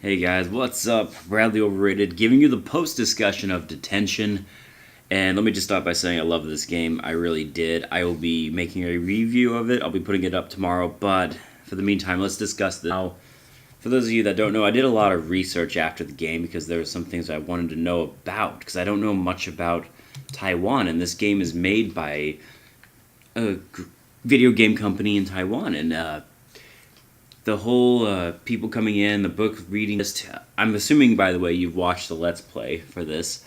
Hey guys, what's up? Bradley Overrated, giving you the post discussion of Detention. And let me just start by saying I love this game. I really did. I will be making a review of it. I'll be putting it up tomorrow. But for the meantime, let's discuss this. Now, for those of you that don't know, I did a lot of research after the game because there were some things I wanted to know about. Because I don't know much about Taiwan. And this game is made by a video game company in Taiwan. And the whole people coming in, the book reading. I'm assuming, by the way, you've watched the Let's Play for this.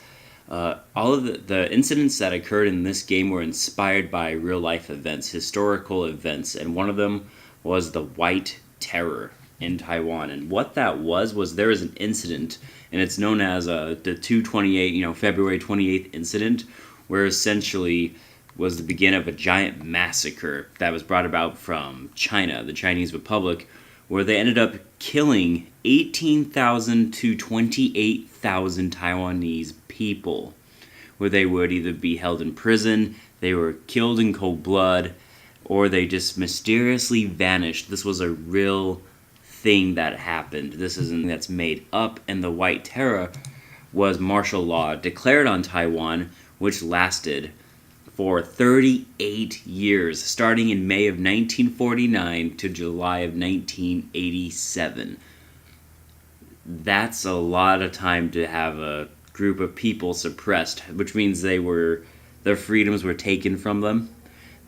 All of the incidents that occurred in this game were inspired by real-life events, historical events, and one of them was the White Terror in Taiwan. And what that was there was an incident, and it's known as the 2/28, February 28th incident, where essentially was the beginning of a giant massacre that was brought about from China, the Chinese Republic, where they ended up killing 18,000 to 28,000 Taiwanese people, where they would either be held in prison, they were killed in cold blood, or they just mysteriously vanished. This was a real thing that happened. This isn't that's made up, and the White Terror was martial law declared on Taiwan, which lasted for 38 years, starting in May of 1949 to July of 1987. That's a lot of time to have a group of people suppressed, which means their freedoms were taken from them.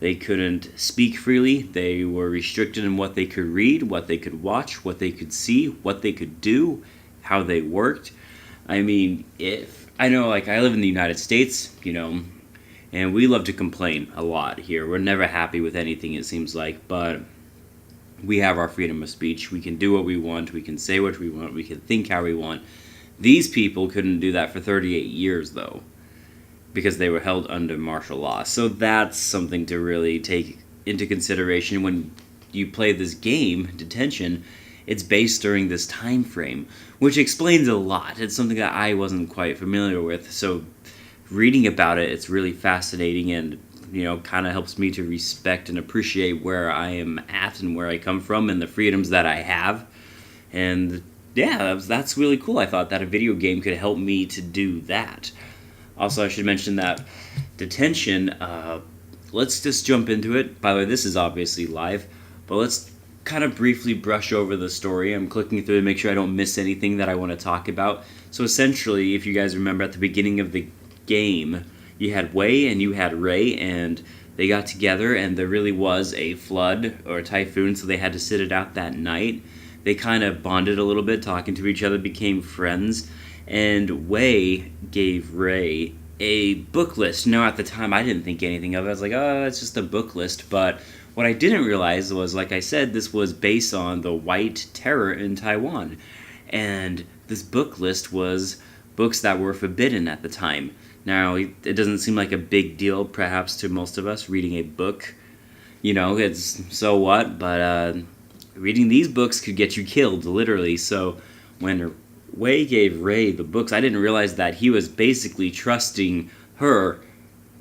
They couldn't speak freely. They were restricted in what they could read, what they could watch, what they could see, what they could do, how they worked. I mean, I live in the United States, and we love to complain a lot here. We're never happy with anything, it seems like, but we have our freedom of speech. We can do what we want. We can say what we want. We can think how we want. These people couldn't do that for 38 years, though, because they were held under martial law. So that's something to really take into consideration when you play this game, Detention. It's based during this time frame, which explains a lot. It's something that I wasn't quite familiar with, so reading about it, it's really fascinating and, kind of helps me to respect and appreciate where I am at and where I come from and the freedoms that I have. And yeah, that's really cool. I thought that a video game could help me to do that. Also, I should mention that Detention, let's just jump into it. By the way, this is obviously live, but let's kind of briefly brush over the story. I'm clicking through to make sure I don't miss anything that I want to talk about. So essentially, if you guys remember at the beginning of the game, you had Wei and you had Ray, and they got together, and there really was a flood or a typhoon, so they had to sit it out that night. They kind of bonded a little bit, talking to each other, became friends, and Wei gave Ray a book list. At the time, I didn't think anything of it. I was like, oh, it's just a book list, but what I didn't realize was, like I said, this was based on the White Terror in Taiwan, and this book list was books that were forbidden at the time. Now, it doesn't seem like a big deal, perhaps, to most of us, reading a book. It's so what, but reading these books could get you killed, literally. So when Wei gave Ray the books, I didn't realize that he was basically trusting her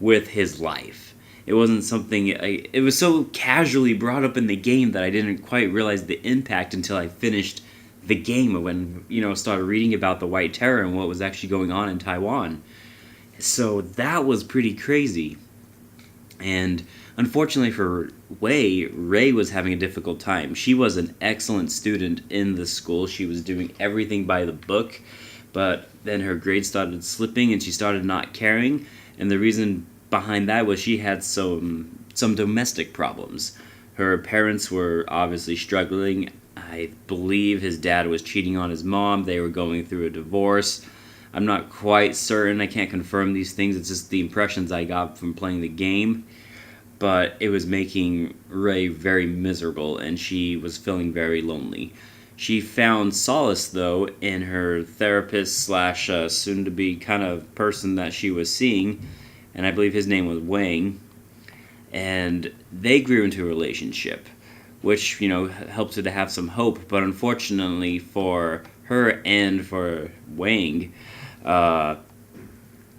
with his life. It wasn't something, it was so casually brought up in the game that I didn't quite realize the impact until I finished the game, when, started reading about the White Terror and what was actually going on in Taiwan. So that was pretty crazy. And unfortunately for Wei, Ray was having a difficult time. She was an excellent student in the school. She was doing everything by the book, but then her grades started slipping and she started not caring. And the reason behind that was she had some domestic problems. Her parents were obviously struggling. I believe his dad was cheating on his mom. They were going through a divorce. I'm not quite certain. I can't confirm these things. It's just the impressions I got from playing the game. But it was making Ray very miserable, and she was feeling very lonely. She found solace, though, in her therapist slash soon-to-be kind of person that she was seeing, and I believe his name was Wang. And they grew into a relationship, which, helped her to have some hope. But unfortunately for her and for Wang, that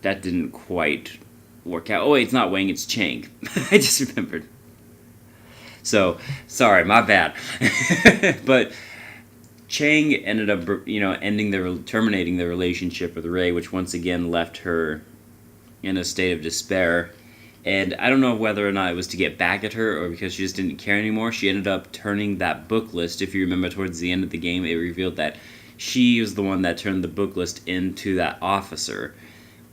didn't quite work out. Oh, wait, it's not Wang, it's Chang. I just remembered. So, sorry, my bad. But Chang ended up, terminating the relationship with Ray, which once again left her in a state of despair. And I don't know whether or not it was to get back at her or because she just didn't care anymore. She ended up turning that book list. If you remember, towards the end of the game, it revealed that she was the one that turned the book list into that officer,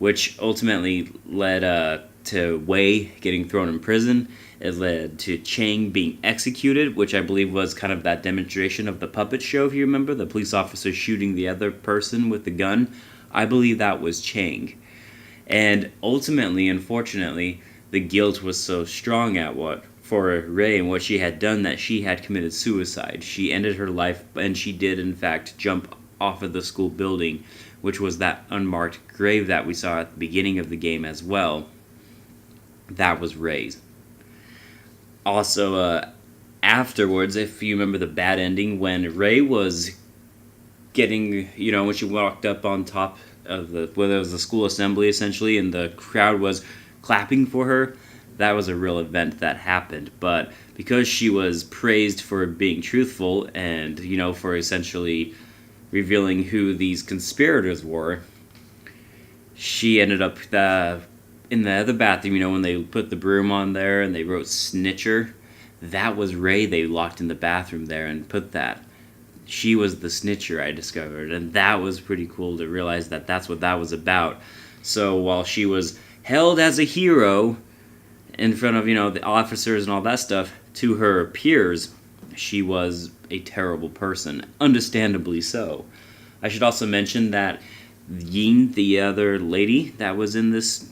which ultimately led to Wei getting thrown in prison. It led to Chang being executed, which I believe was kind of that demonstration of the puppet show, if you remember, the police officer shooting the other person with the gun. I believe that was Chang. And ultimately, unfortunately, the guilt was so strong for Ray and what she had done that she had committed suicide. She ended her life, and she did, in fact, jump off of the school building, which was that unmarked grave that we saw at the beginning of the game as well. That was Ray's. Also, afterwards, if you remember the bad ending, when Ray was getting, when she walked up on top of whether it was the school assembly, essentially, and the crowd was clapping for her, that was a real event that happened. But because she was praised for being truthful and, for essentially revealing who these conspirators were, she ended up in the other bathroom, when they put the broom on there and they wrote Snitcher, that was Ray they locked in the bathroom there and put that. She was the snitcher, I discovered, and that was pretty cool to realize that that's what that was about. So while she was held as a hero in front of, the officers and all that stuff, to her peers, she was a terrible person, understandably so. I should also mention that Yin, the other lady that was in this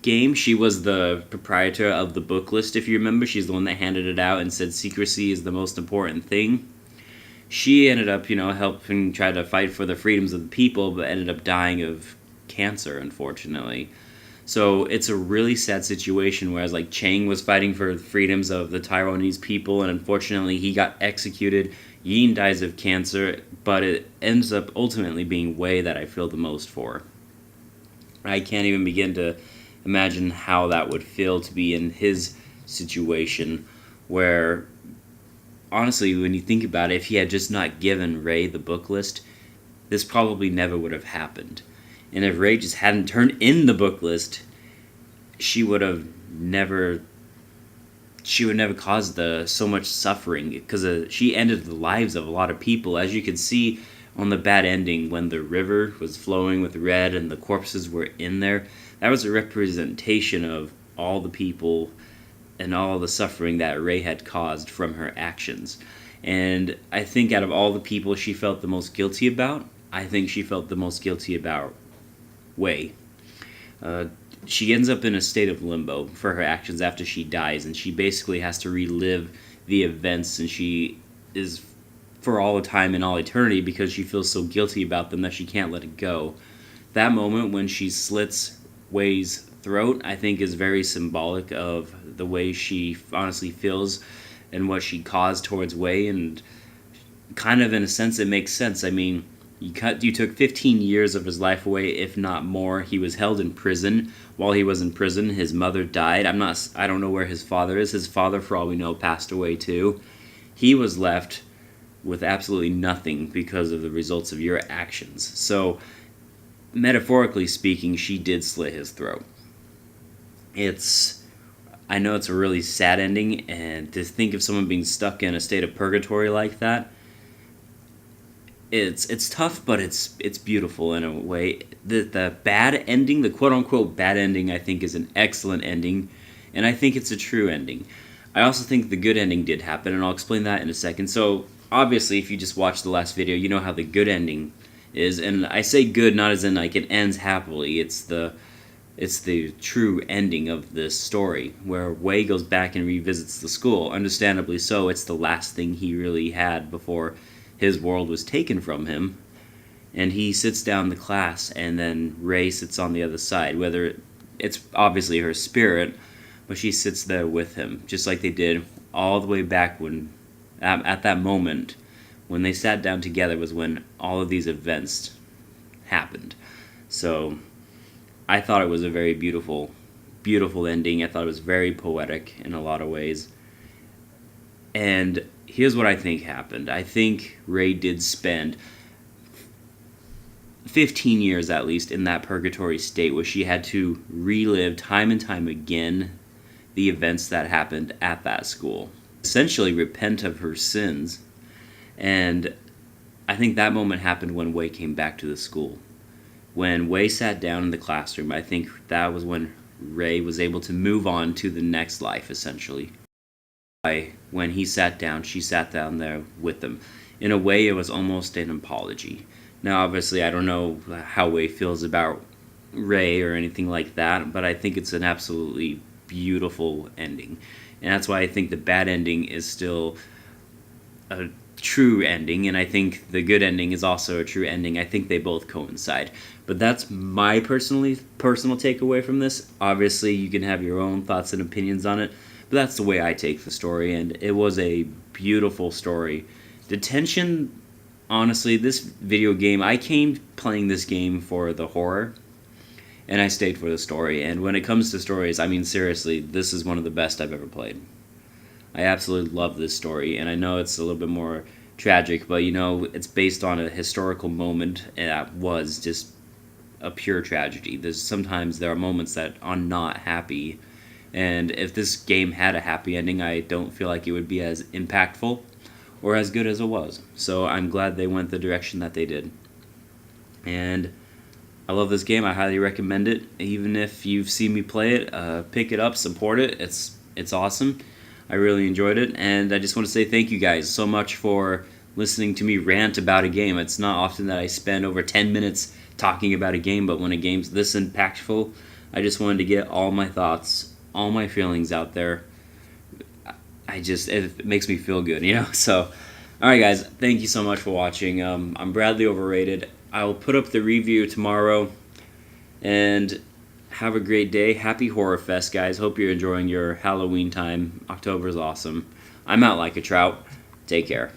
game, she was the proprietor of the book list, if you remember. She's the one that handed it out and said secrecy is the most important thing. She ended up, helping try to fight for the freedoms of the people, but ended up dying of cancer, unfortunately. So it's a really sad situation, whereas like Chang was fighting for the freedoms of the Taiwanese people, and unfortunately he got executed. Yin dies of cancer, but it ends up ultimately being Wei that I feel the most for. I can't even begin to imagine how that would feel to be in his situation, where honestly, when you think about it, if he had just not given Ray the book list, this probably never would have happened. And if Ray just hadn't turned in the book list, she would never caused so much suffering, because she ended the lives of a lot of people. As you can see on the bad ending, when the river was flowing with red and the corpses were in there, that was a representation of all the people and all the suffering that Ray had caused from her actions. And I think out of all the people she felt the most guilty about, I think she felt the most guilty about Wei. She ends up in a state of limbo for her actions after she dies, and she basically has to relive the events, and she is for all the time in all eternity because she feels so guilty about them that she can't let it go. That moment when she slits Wei's throat, I think, is very symbolic of the way she honestly feels and what she caused towards Wei, and kind of in a sense it makes sense. I mean, you took 15 years of his life away, if not more. He was held in prison. While he was in prison, his mother died. I don't know where his father is. His father, for all we know, passed away too. He was left with absolutely nothing because of the results of your actions. So, metaphorically speaking, she did slit his throat. I know it's a really sad ending, and to think of someone being stuck in a state of purgatory like that, it's tough, but it's beautiful in a way. The bad ending, the quote-unquote bad ending, I think is an excellent ending, and I think it's a true ending. I also think the good ending did happen, and I'll explain that in a second. So, obviously, if you just watched the last video, you know how the good ending is, and I say good not as in like it ends happily. It's the true ending of this story, where Wei goes back and revisits the school. Understandably so, it's the last thing he really had before his world was taken from him. And he sits down in the class, and then Ray sits on the other side. Whether it's obviously her spirit, but she sits there with him, just like they did all the way back when, at that moment, when they sat down together was when all of these events happened. So I thought it was a very beautiful, beautiful ending. I thought it was very poetic in a lot of ways. And here's what I think happened. I think Ray did spend 15 years at least in that purgatory state where she had to relive time and time again the events that happened at that school. Essentially repent of her sins. And I think that moment happened when Wei came back to the school. When Wei sat down in the classroom, I think that was when Ray was able to move on to the next life, essentially. When he sat down, she sat down there with him. In a way, it was almost an apology. Now, obviously, I don't know how Wei feels about Ray or anything like that, but I think it's an absolutely beautiful ending. And that's why I think the bad ending is still a true ending, and I think the good ending is also a true ending. I think they both coincide. But that's my personal takeaway from this. Obviously, you can have your own thoughts and opinions on it, but that's the way I take the story, and it was a beautiful story. Detention, honestly, this video game, I came playing this game for the horror, and I stayed for the story. And when it comes to stories, I mean, seriously, this is one of the best I've ever played. I absolutely love this story, and I know it's a little bit more tragic, but it's based on a historical moment that was just a pure tragedy. Sometimes there are moments that are not happy, and if this game had a happy ending, I don't feel like it would be as impactful or as good as it was. So I'm glad they went the direction that they did. And I love this game. I highly recommend it. Even if you've seen me play it, pick it up, support it. It's awesome. I really enjoyed it, and I just want to say thank you guys so much for listening to me rant about a game. It's not often that I spend over 10 minutes talking about a game, but when a game's this impactful, I just wanted to get all my thoughts, all my feelings out there. It makes me feel good, So, alright guys, thank you so much for watching. I'm Bradley Overrated. I'll put up the review tomorrow, and have a great day. Happy Horror Fest, guys. Hope you're enjoying your Halloween time. October's awesome. I'm out like a trout. Take care.